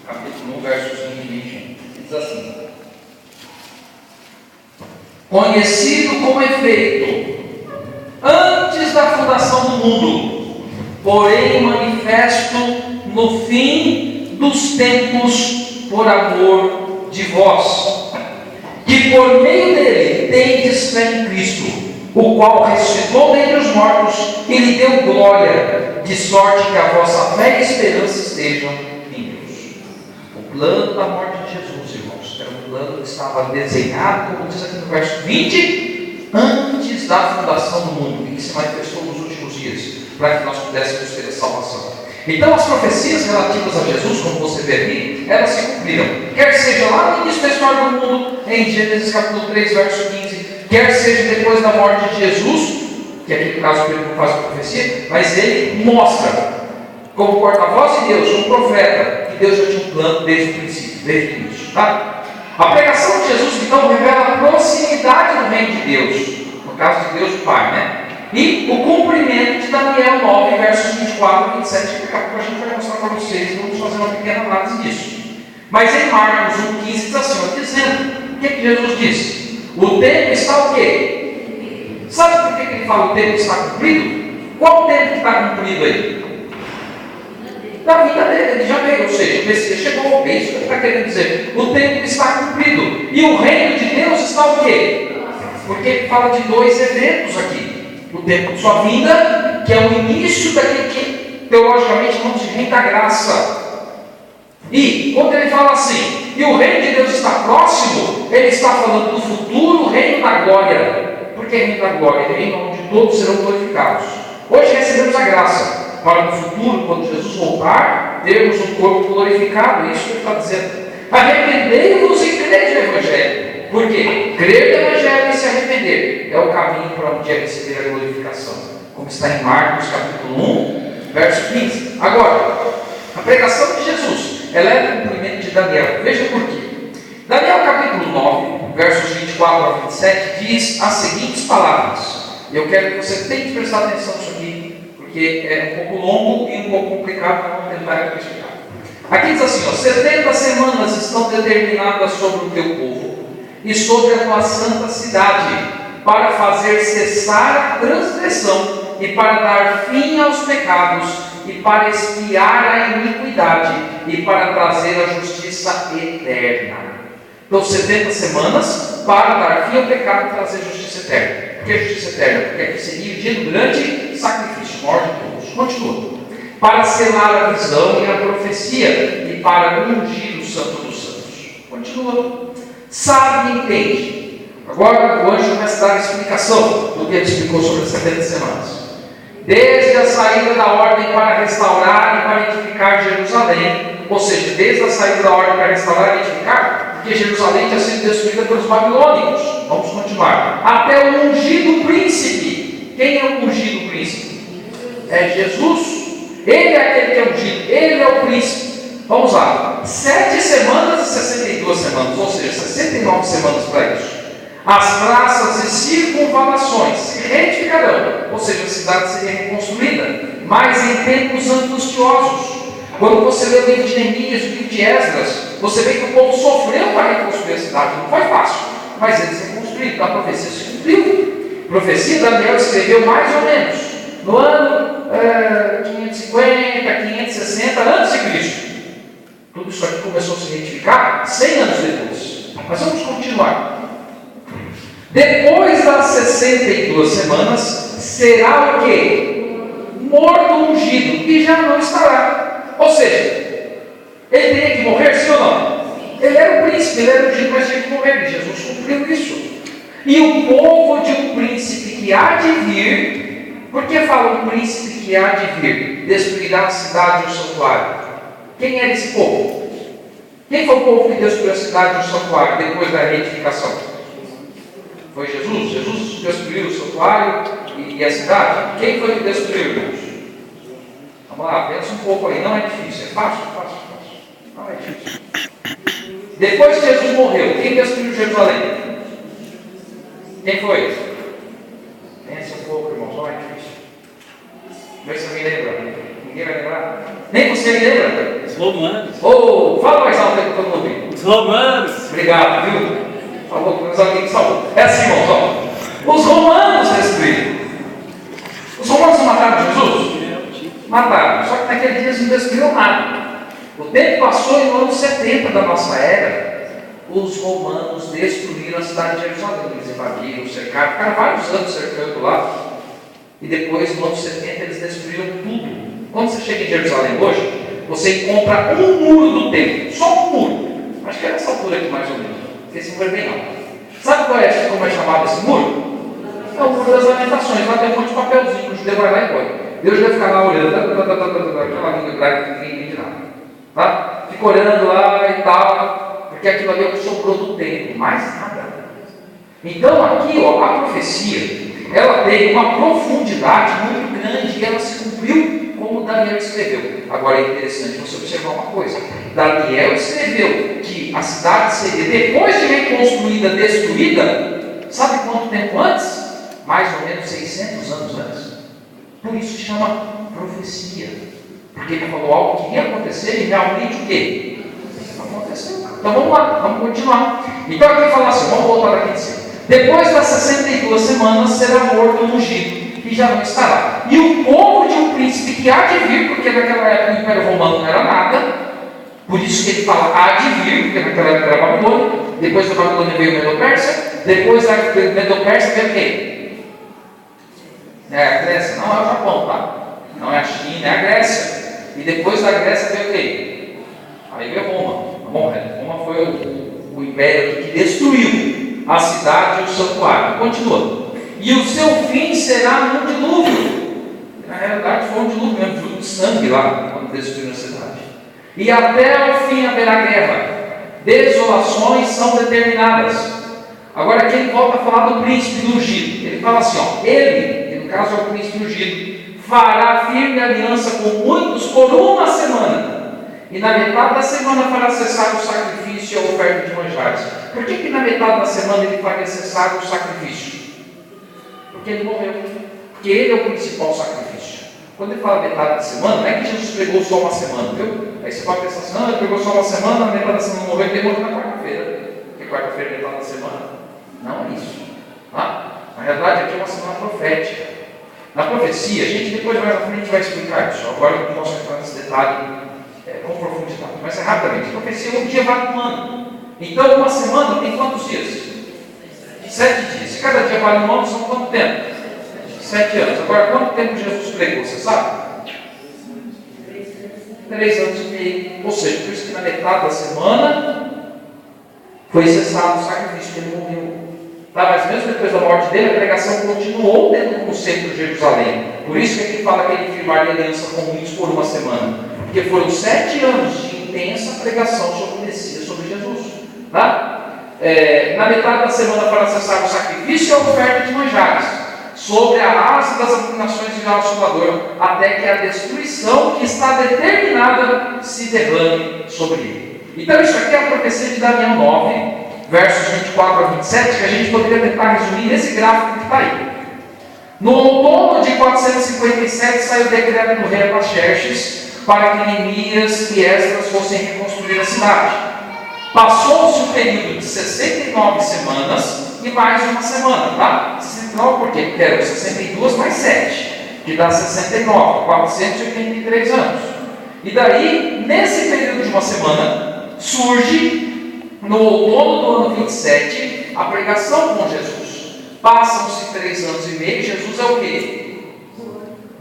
capítulo 1, versos 20 e 21. Diz assim: conhecido com efeito, antes da fundação do mundo, porém manifesto no fim dos tempos por amor de vós, que por meio dele tendes fé em Cristo, o qual ressuscitou dentre os mortos e lhe deu glória, de sorte que a vossa fé e esperança estejam em Deus. O plano da morte de Jesus, irmãos, era um plano que estava desenhado, como diz aqui no verso 20, antes da fundação do mundo, e que se manifestou nos últimos dias, para que nós pudéssemos ter a salvação. Então as profecias relativas a Jesus, como você vê aqui, elas se cumpriram. Quer seja lá no início da história do mundo, em Gênesis capítulo 3, verso 15, quer seja depois da morte de Jesus, que aqui no caso Pedro não faz a profecia, mas ele mostra, como porta-voz de Deus, como profeta, que Deus já tinha um plano desde o princípio, desde o início. Tá? A pregação de Jesus então revela a proximidade do reino de Deus, no caso de Deus o Pai, né? E o cumprimento de Daniel 9, versos 24 e 27, que daqui a pouco a gente vai mostrar para vocês, vamos fazer uma pequena análise disso. Mas em Marcos 1,15 diz assim, ó, dizendo, o que Jesus disse? O tempo está o quê? Sabe por que ele fala o tempo está cumprido? Qual o tempo que está cumprido aí? Da vida dele, ele já veio, ou seja, o Messias chegou, é isso que ele está querendo dizer. O tempo está cumprido. E o reino de Deus está o quê? Porque ele fala de dois eventos aqui. O tempo de sua vinda, que é o início daquele que teologicamente chamamos de reino da graça. E quando ele fala assim, e o reino de Deus está próximo, ele está falando do futuro reino da glória. Por que reino da glória? Reino onde todos serão glorificados. Hoje recebemos a graça, para no futuro, quando Jesus voltar, termos um corpo glorificado. É isso que ele está dizendo. Arrependei-vos e crede no Evangelho. Por quê? Crer no Evangelho e se arrepender é o caminho para onde é receber a glorificação. Como está em Marcos capítulo 1, verso 15. Agora, a pregação de Jesus, ela é o cumprimento de Daniel. Veja por quê. Daniel capítulo 9, versos 24 a 27, diz as seguintes palavras. Eu quero que você tente prestar atenção nisso aqui, porque é um pouco longo e um pouco complicado, para não tentar explicar. Aqui diz assim, ó, 70 semanas estão determinadas sobre o teu povo e sobre a tua santa cidade, para fazer cessar a transgressão e para dar fim aos pecados e para expiar a iniquidade e para trazer a justiça eterna. Então 70 semanas para dar fim ao pecado e trazer justiça eterna. Por que justiça eterna? Porque aqui seria o dia do grande sacrifício, maior de todos. Continua. Para selar a visão e a profecia e para ungir o santo dos santos. Continua. Sabe e entende. Agora o anjo começa a dar a explicação do que ele explicou sobre as 70 semanas. Desde a saída da ordem para restaurar e para edificar Jerusalém, ou seja, desde a saída da ordem para restaurar e edificar, porque Jerusalém tinha sido destruída pelos babilônicos. Vamos continuar. Até o ungido príncipe. Quem é o ungido príncipe? É Jesus. Ele é aquele que é ungido. Ele é o príncipe. Vamos lá. 7 semanas e 62 semanas, ou seja, 69 semanas para isso. As praças e circunvalações se reedificarão, ou seja, a cidade seria reconstruída, mas em tempos angustiosos. Quando você lê o livro de Neemias, o livro de Esdras, você vê que o povo sofreu para reconstruir a cidade. Não foi fácil, mas eles reconstruíram. A profecia se cumpriu. A profecia Daniel escreveu mais ou menos no ano 550, 560 antes de Cristo. Tudo isso aqui começou a se retificar 100 anos depois. Mas vamos continuar. Depois das 62 semanas, será o quê? Morto ungido, e já não estará. Ou seja, ele teria que morrer, sim ou não? Ele era o príncipe, ele era ungido, mas tinha que morrer. E Jesus cumpriu isso. E o povo de um príncipe que há de vir, por que fala um príncipe que há de vir? Destruirá a cidade e o santuário. Quem era esse povo? Quem foi o povo que destruiu a cidade e o santuário depois da reedificação? Foi Jesus? Jesus destruiu o santuário e a cidade? Quem foi que destruiu, irmãos? Vamos lá, pensa um pouco aí. Não é difícil, é fácil. Não é difícil. Depois que Jesus morreu, quem destruiu Jerusalém? Quem foi? Pensa um pouco, irmãos, não é difícil. Vê se alguém lembra. Ninguém vai lembrar? Nem você lembra? Os romanos. Oh, fala mais alto aí para todo mundo ouvir. Os romanos. Obrigado, viu? Falou com alguém que salvou. É assim, irmãos, ó. Os romanos destruíram. Os romanos não mataram Jesus? Mataram. Só que naquele dia eles não destruíram nada. O tempo passou e no ano 70 da nossa era, os romanos destruíram a cidade de Jerusalém. Eles invadiram, cercaram, ficaram vários anos cercando lá. E depois, no ano 70, eles destruíram tudo. Quando você chega em Jerusalém hoje, você encontra um muro do templo. Só um muro. Acho que é essa altura aqui mais ou menos. Porque esse muro é bem alto. Sabe como é chamado esse muro? É o muro das lamentações. Lá tem um monte de papelzinho. O judeu vai lá e põe. Deus vai ficar lá olhando. Aquela língua hebraica que ninguém entende nada. Tá? Fica olhando lá e tal. Porque aquilo ali é o que sobrou do templo. Mais nada. Então aqui, ó, a profecia, ela tem uma profundidade muito grande e ela se cumpriu como Daniel escreveu. Agora é interessante você observar uma coisa. Daniel escreveu que a cidade seria, depois de reconstruída, destruída, sabe quanto tempo antes? Mais ou menos 600 anos antes. Por isso se chama profecia. Porque ele falou algo que ia acontecer e realmente o quê? Aconteceu. Então vamos lá, vamos continuar. Então aqui fala assim, vamos voltar aqui de cima. Depois das 62 semanas será morto o ungido, e já não estará. E o povo de um príncipe que há de vir, porque naquela época o Império Romano não era nada, por isso que ele fala há de vir, porque naquela época era Babilônia, depois da Babilônia veio Medo-Pérsia, depois da Medo-Pérsia veio o quê? É a Grécia, não é o Japão, tá? Não é a China, é a Grécia. E depois da Grécia veio o quê? Aí veio Roma. Roma foi o império que destruiu a cidade e o santuário. Continua. E o seu fim será no dilúvio. Na realidade foi um dilúvio mesmo, dilúvio de sangue lá, quando destruíram a cidade. E até o fim haverá guerra. Desolações são determinadas. Agora aqui ele volta a falar do príncipe do ungido. Ele fala assim, ó, ele, que no caso é o príncipe ungido, fará firme aliança com muitos por uma semana. E na metade da semana fará cessar o sacrifício e a oferta de manjares. Por que na metade da semana ele faz cessar o sacrifício? Porque ele morreu. Porque ele é o principal sacrifício. Quando ele fala metade da semana, não é que Jesus pregou só uma semana, viu? Aí você pode pensar assim, ele pregou só uma semana, na metade da semana morreu, ele morreu na quarta-feira. Porque quarta-feira é metade da semana. Não é isso. Tá? Na realidade aqui é uma semana profética. Na profecia, a gente depois mais à frente vai explicar isso. Agora eu não posso entrar nesse detalhe com profundidade, mas é rapidamente. A profecia um dia vale um ano. Então uma semana tem quantos dias? 7 dias. Se cada dia vale um ano, são quanto tempo? 7 anos. Agora, quanto tempo Jesus pregou? Você sabe? 3 anos e meio. Ou seja, por isso que na metade da semana foi cessado o sacrifício, que ele morreu. Tá, mas mesmo depois da morte dele, a pregação continuou dentro do centro de Jerusalém. Por isso que ele fala que ele firmaria aliança com muitos por uma semana. Porque foram 7 anos de intensa pregação sobre o Messias, sobre Jesus. Tá? Na metade da semana para cessar o sacrifício e a oferta de manjares, sobre a asa das abominações de Salvador, até que a destruição que está determinada se derrame sobre ele. Então isso aqui é a profecia de Daniel 9, versos 24 a 27, que a gente poderia tentar resumir nesse gráfico que está aí. No outono de 457 saiu o decreto do rei Artaxerxes para que Neemias e Esdras fossem reconstruir a cidade. Passou-se o período de 69 semanas e mais uma semana, tá? 69 por quê? Porque eram 62 mais 7, que dá 69, 483 anos. E daí, nesse período de uma semana, surge, no outono do ano 27, a pregação com Jesus. Passam-se 3 anos e meio, Jesus é o quê?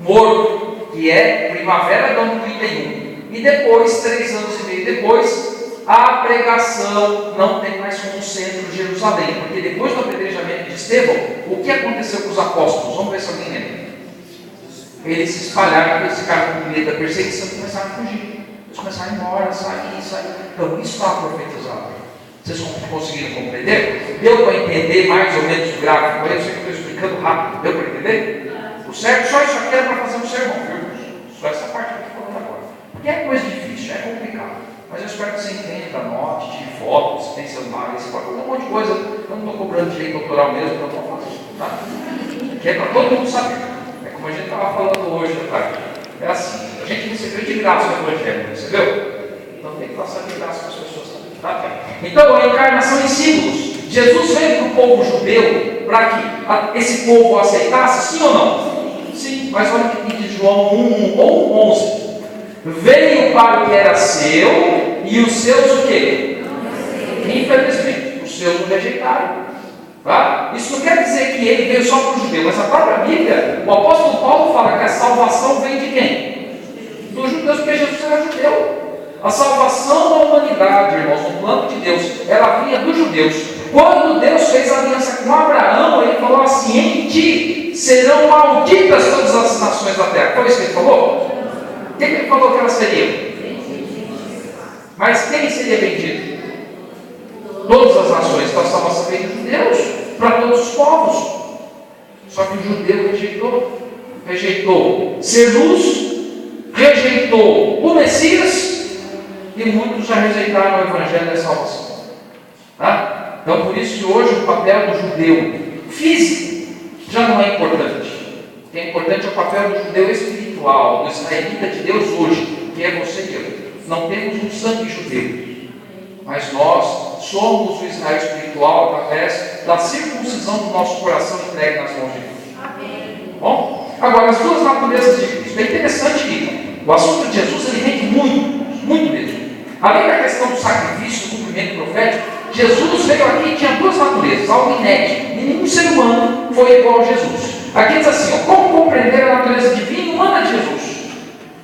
Morto, que é primavera do ano 31. E depois, 3 anos e meio depois, a pregação não tem mais como centro de Jerusalém, porque depois do apedrejamento de Estevão, o que aconteceu com os apóstolos? Vamos ver se alguém lembra. Eles se espalharam, eles ficaram com medo da perseguição e começaram a fugir. Eles começaram a ir embora, sair. Então, isso está profetizado. Vocês conseguiram compreender? Deu para entender mais ou menos o gráfico? Eu sei que eu estou explicando rápido. Deu para entender? O certo, só isso aqui era para fazer um sermão, viu? Só essa parte que eu estou falando agora. Porque é coisa difícil, é complicado. Mas eu espero que você entenda, anote, tire fotos, tem celular, você pode fazer um monte de coisa. Eu não estou cobrando direito autoral mesmo, então eu vou fazer isso, tá? Que é para todo mundo saber. É como a gente estava falando hoje, tá? É assim, a gente recebeu de graça o Evangelho, recebeu? são discípulos. Jesus veio para o povo judeu para que esse povo o aceitasse, sim ou não? Sim, mas olha o que diz João 1 ou 11. Veio para o que era seu, e os seus o quê? Infelizmente, os seus o rejeitaram. Tá? Isso não quer dizer que ele veio só para o judeu, mas a própria Bíblia, o apóstolo Paulo fala que a salvação vem de quem? Dos judeus, porque Jesus era judeu. A salvação da humanidade, irmãos, no plano de Deus, ela vinha dos judeus. Quando Deus fez aliança com Abraão, ele falou assim: em ti serão malditas todas as nações da terra. Foi isso que ele falou? O que ele falou que elas seriam? Mas quem seria bendito? Todas as nações. Então a salvação veio dos judeus para todos os povos. Só que o judeu rejeitou ser luz, rejeitou o Messias, e muitos já rejeitaram o Evangelho da salvação. Tá? Então, por isso que hoje o papel do judeu físico já não é importante. O que é importante é o papel do judeu espiritual, do israelita de Deus hoje, que é você e eu. Não temos um sangue judeu, mas nós somos o Israel espiritual através da circuncisão do nosso coração entregue nas mãos de Deus. Amém. Bom? Agora, as duas naturezas de Cristo. É interessante que o assunto de Jesus ele rende muito mesmo. Além da questão do sacrifício, do cumprimento profético, Jesus veio aqui e tinha duas naturezas, algo inédito. Nenhum ser humano foi igual a Jesus. Aqui diz assim: ó, como compreender a natureza divina e humana de Jesus?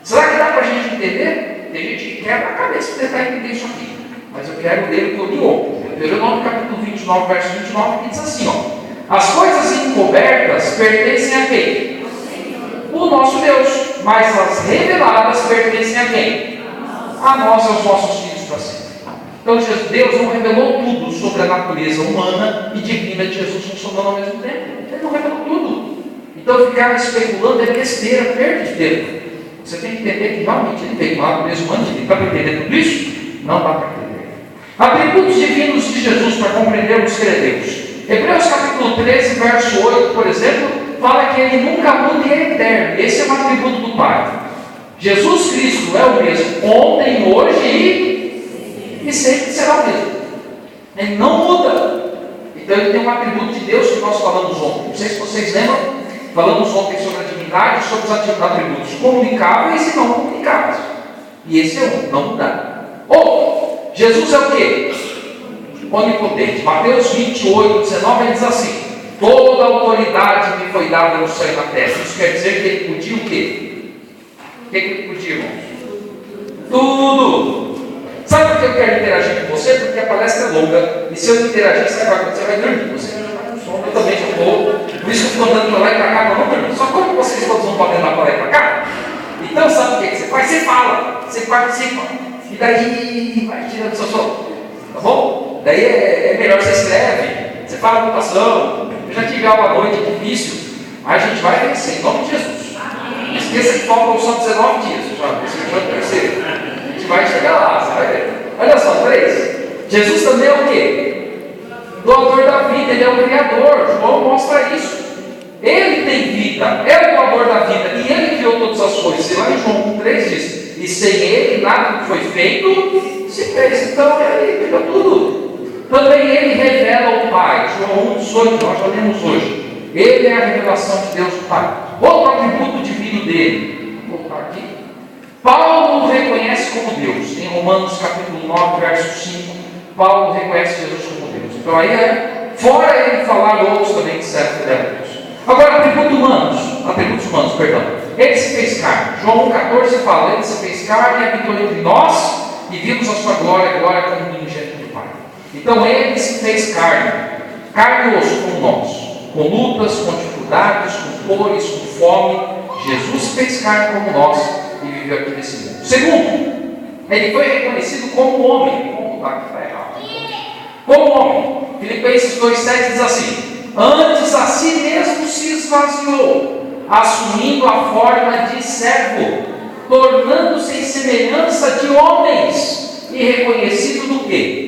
Será que dá para a gente entender? Tem gente que quebra a cabeça para tentar entender isso aqui. Mas eu quero ler o que eu li ontem. Deuteronômio capítulo 29, verso 29, que diz assim: ó, as coisas encobertas pertencem a quem? O nosso Deus. Mas as reveladas pertencem a quem? A nós e aos nossos filhos para sempre. Então Deus não revelou tudo sobre a natureza humana e divina de Jesus funcionando ao mesmo tempo. Ele não revelou tudo. Então ficar especulando é besteira, perda de tempo. Você tem que entender que realmente ele veio com a natureza humana. Dá para entender tudo isso? Não dá para entender. Atributos divinos de Jesus para compreendermos que ele é Deus. Hebreus capítulo 13, verso 8, por exemplo, fala que ele nunca muda e é eterno. Esse é um atributo do Pai. Jesus Cristo é o mesmo ontem, hoje e sempre será o mesmo. Ele não muda. Então ele tem um atributo de Deus que nós falamos ontem. Não sei se vocês lembram, falamos ontem sobre a divindade, sobre os atributos comunicáveis e não comunicáveis. E esse é um, não mudar. Ou, Jesus é o quê? Onipotente. Mateus 28, 19, ele diz assim: toda a autoridade me foi dada no céu e na terra. Isso quer dizer que ele podia o quê? O que ele podia, irmãos? Tudo. Sabe por que eu quero interagir com você? Porque a palestra é longa. E se eu interagir, sabe o que vai acontecer? Vai dormir. Você vai estar com sono, eu também já vou. Por isso que eu estou andando para lá e para cá, para não dormir. Só como vocês todos vão podendo para lá e para cá, então sabe o que você faz? Você fala, você participa. E daí vai tirando o seu sono. Tá bom? Daí é melhor você escreve, você fala votação. Eu já tive aula à noite, é difícil, mas a gente vai vencer, em nome de Jesus. Não esqueça que faltam só 19 dias, você já é o terceiro. A gente vai chegar lá, você vai ver. Olha só, 3. Jesus também é o quê? Doador da vida, ele é o Criador. João mostra isso. Ele tem vida, é o doador da vida, e ele criou todas as coisas. E lá em João 3 diz: e sem ele nada que foi feito se fez. Então ele criou tudo. Também ele revela o Pai. João 1,18, nós já lemos hoje. Ele é a revelação de Deus do Pai. Outro atributo divino dele. Vou voltar aqui. Paulo o reconhece como Deus. Em Romanos capítulo 9, verso 5, Paulo reconhece Jesus como Deus. Então aí fora ele falar, outros também disseram que ele era Deus. Agora, atributos humanos, perdão. Ele se fez carne. João 1,14 fala: ele se fez carne e habitou entre nós, e vimos a sua glória como unigênito do Pai. Então ele se fez carne e osso como nós, com lutas, com dificuldades, com dores, com fome. Jesus se fez carne como nós e viveu aqui nesse mundo. Segundo, ele foi reconhecido como homem. Vamos lá que está errado. Como homem. Filipenses 2,7 diz assim: antes a si mesmo se esvaziou, assumindo a forma de servo, tornando-se em semelhança de homens, e reconhecido do quê?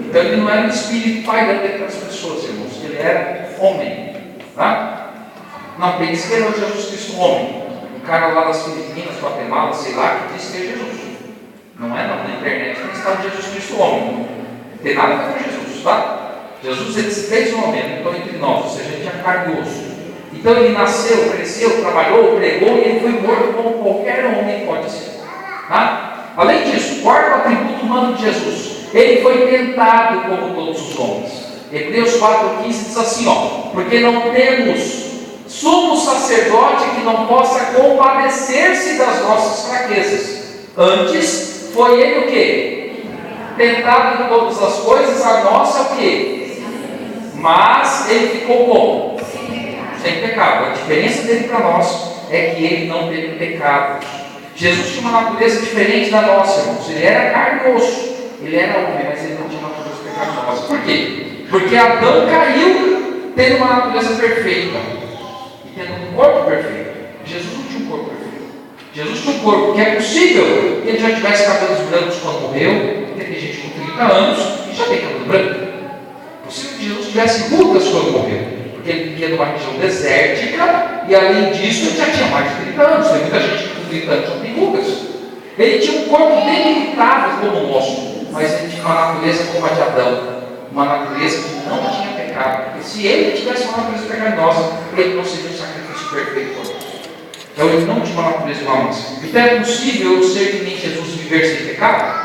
Então ele não era um espírito pairando entre as pessoas, irmãos, ele era homem. Tá? Não pense que ele é Jesus Cristo homem. Um cara lá das Filipinas, Guatemala, sei lá, que disse que é Jesus. Não é não, na internet não está Jesus Cristo homem. tem nada a ver com Jesus, tá? Jesus ele se fez um homem, então entre nós, ou seja, ele tinha carne e osso. Então ele nasceu, cresceu, trabalhou, pregou e ele foi morto como qualquer homem pode ser. Tá? Além disso, quarto atributo humano de Jesus, ele foi tentado como todos os homens. Hebreus 4,15 diz assim, porque não temos sumo sacerdote que não possa compadecer-se das nossas fraquezas. Antes, foi ele o quê? Tentado em todas as coisas, a nossa o quê? Mas ele ficou como? Sem pecado. A diferença dele para nós é que ele não teve pecado. Jesus tinha uma natureza diferente da nossa, irmãos. Ele era carne e osso. Ele era homem, mas ele não tinha uma natureza pecaminosa. Por quê? Porque Adão caiu tendo uma natureza perfeita e tendo um corpo perfeito. Jesus não tinha um corpo perfeito. Jesus tinha um corpo que é possível que ele já tivesse cabelos brancos quando morreu. Teve gente com 30 anos e já tem cabelo branco. É possível que Jesus tivesse rugas quando morreu, porque ele vivia numa região desértica e além disso ele já tinha mais de 30 anos. Tem muita gente que com 30 anos não tem rugas. Ele tinha um corpo debilitado como o nosso, mas ele tinha uma natureza como a de Adão, uma natureza que não tinha pecado. Porque se ele tivesse uma natureza pecaminosa, ele não seria um sacrifício perfeito por nós. Então ele não tinha uma natureza igual a nós. Então é possível eu ser que nem Jesus, viver sem pecado?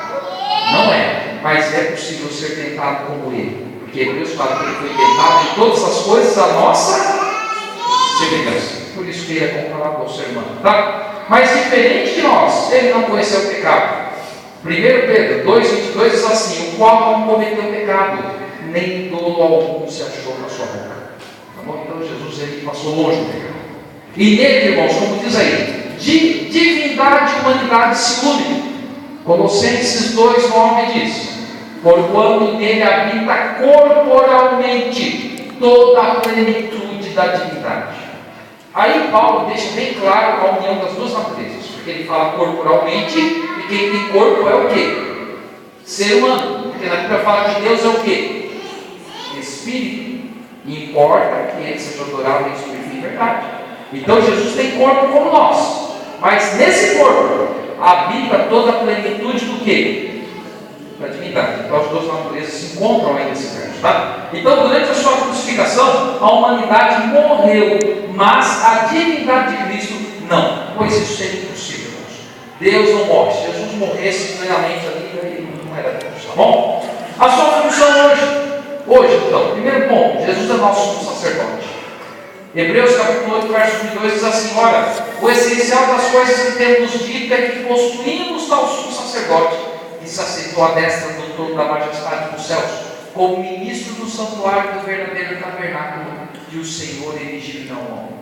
Não é, mas é possível ser tentado como ele. Porque Deus fala que ele foi tentado em todas as coisas a nossa semelhança. Por isso que ele é comparado ao ser humano, tá? Mas diferente de nós, ele não conheceu o pecado. 1 Pedro 2,22 diz assim: o qual não cometeu pecado, nem dolo algum se achou na sua boca. Tá bom? Então Jesus ele passou longe do pecado. E nele, irmãos, como diz aí, de divindade e humanidade se unem. Colossenses 2,9 diz: porquanto nele habita corporalmente toda a plenitude da divindade. Aí Paulo deixa bem claro a união das duas naturezas, porque ele fala corporalmente, e quem tem corpo é o quê? Ser humano. Porque na Bíblia fala que Deus é o quê? Espírito. E importa que ele seja adorado em espírito e em verdade. Então Jesus tem corpo como nós, mas nesse corpo habita toda a plenitude do quê? Da divindade. Então as duas naturezas se encontram aí nesse verso, tá? Então durante a sua crucificação a humanidade morreu, mas a divindade de Cristo não, pois isso seria impossível, irmãos. Deus não morre. Se Jesus morresse plenamente ali, ele não era Deus, tá bom? A sua função hoje então, primeiro ponto, Jesus é nosso sumo sacerdote. Hebreus capítulo 8, verso 22 diz assim: ora, o essencial das coisas que temos dito é que possuímos tal sumo sacerdote que se aceitou à destra do trono da majestade dos céus, como ministro do santuário do verdadeiro tabernáculo que o Senhor erigiu e não homem.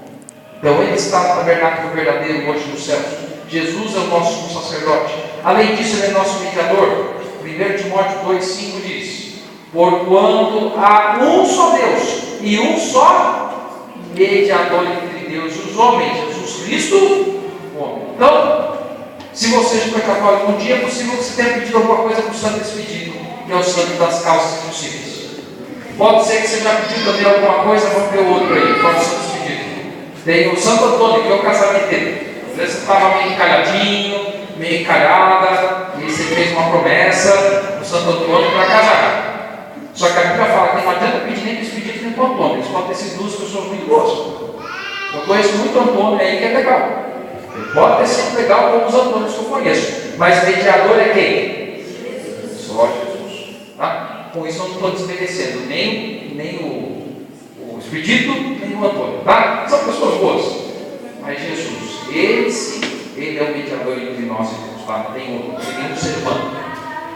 Então ele está no tabernáculo verdadeiro hoje nos céus. Jesus é o nosso sumo sacerdote. Além disso, ele é nosso mediador. 1 Timóteo 2,5 diz: porquanto há um só Deus e um só mediador entre Deus e os homens, Jesus Cristo, o homem. Então, se você já foi católico um dia, é possível que você tenha pedido alguma coisa para o Santo Expedito, que é o santo das causas impossíveis. Pode ser que você já pediu também alguma coisa, vamos ver outro aí, fora o Santo Expedito. Tem o Santo Antônio, que é o casamenteiro. Você estava meio encalhadinho, meio encalhada, e você fez uma promessa no Santo Antônio para casar. Só que a Bíblia fala que não adianta pedir nem para Expedito nem para o Antônio. Eles podem ter sido duas pessoas muito boas. Eu conheço muito Antônio aí que é legal. Ele pode ter sido legal como os Antônios que eu conheço. Mas mediador é quem? Só Jesus. Tá? Com isso eu não estou desmerecendo nem o Expedito, nem o Antônio. Tá? São pessoas boas. Mas Jesus, ele sim, ele é o mediador entre nós e Deus. Tá? Não tem outro, nem um ser humano.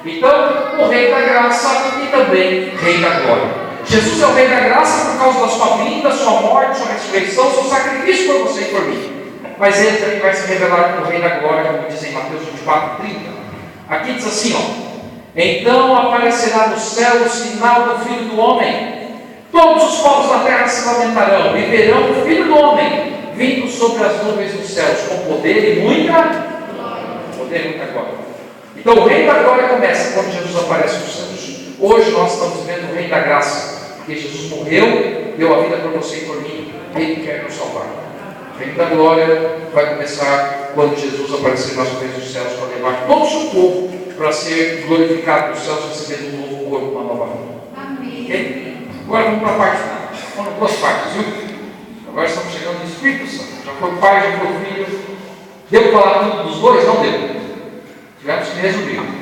Então, o Rei da Graça e também Rei da Glória. Jesus é o Rei da Graça por causa da sua vinda, sua morte, sua ressurreição, seu sacrifício por você e por mim. Mas ele também vai se revelar como Rei da Glória, como diz em Mateus 24:30. Aqui diz assim, então aparecerá no céu o sinal do Filho do Homem. Todos os povos da terra se lamentarão e verão o Filho do Homem vindo sobre as nuvens dos céus com poder e muita glória. Então o Rei da Glória começa quando Jesus aparece nos céus. Hoje nós estamos vendo o Rei da Graça, porque Jesus morreu, deu a vida por você e por mim, Ele quer nos salvar. O Rei da Glória vai começar quando Jesus aparecer nas nuvens dos céus para levar todo o seu povo para ser glorificado nos céus, recebendo um novo corpo, uma nova vida. Amém. Okay? Agora vamos para a parte final. Foram duas partes, viu? Agora estamos chegando no Espírito Santo. Já foi o Pai, já foi o Filho. Deu para falar tudo dos dois? Não deu. Tivemos que resumir.